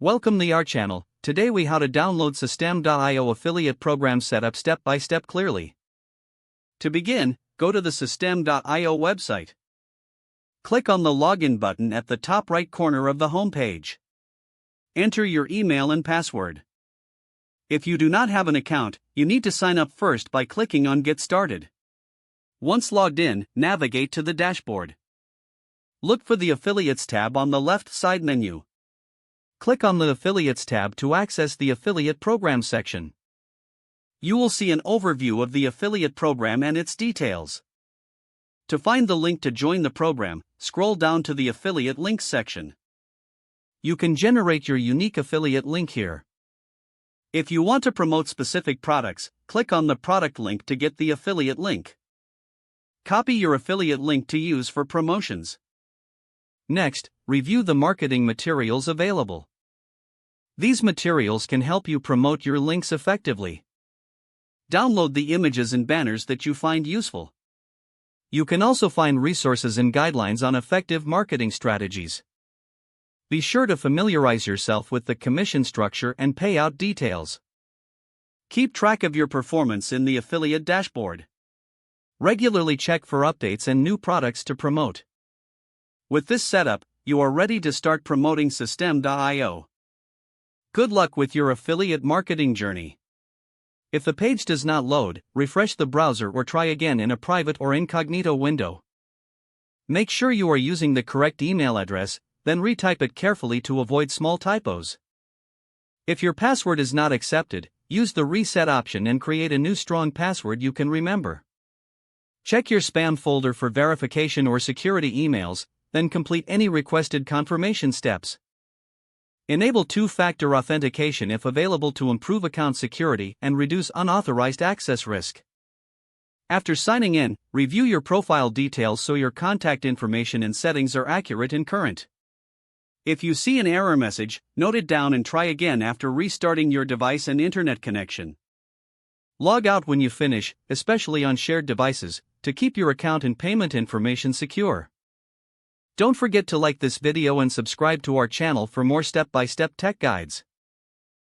Welcome to our channel. Today we how to download Systeme.io affiliate program setup step by step clearly. To begin, go to the Systeme.io website. Click on the login button at the top right corner of the home page. Enter your email and password. If you do not have an account, you need to sign up first by clicking on Get Started. Once logged in, navigate to the dashboard. Look for the Affiliates tab on the left side menu. Click on the Affiliates tab to access the Affiliate Program section. You will see an overview of the affiliate program and its details. To find the link to join the program, scroll down to the Affiliate Links section. You can generate your unique affiliate link here. If you want to promote specific products, click on the product link to get the affiliate link. Copy your affiliate link to use for promotions. Next, review the marketing materials available. These materials can help you promote your links effectively. Download the images and banners that you find useful. You can also find resources and guidelines on effective marketing strategies. Be sure to familiarize yourself with the commission structure and payout details. Keep track of your performance in the affiliate dashboard. Regularly check for updates and new products to promote. With this setup, you are ready to start promoting Systeme.io. Good luck with your affiliate marketing journey. If the page does not load, refresh the browser or try again in a private or incognito window. Make sure you are using the correct email address, then retype it carefully to avoid small typos. If your password is not accepted, use the reset option and create a new strong password you can remember. Check your spam folder for verification or security emails, then complete any requested confirmation steps. Enable two-factor authentication if available to improve account security and reduce unauthorized access risk. After signing in, review your profile details so your contact information and settings are accurate and current. If you see an error message, note it down and try again after restarting your device and internet connection. Log out when you finish, especially on shared devices, to keep your account and payment information secure. Don't forget to like this video and subscribe to our channel for more step-by-step tech guides.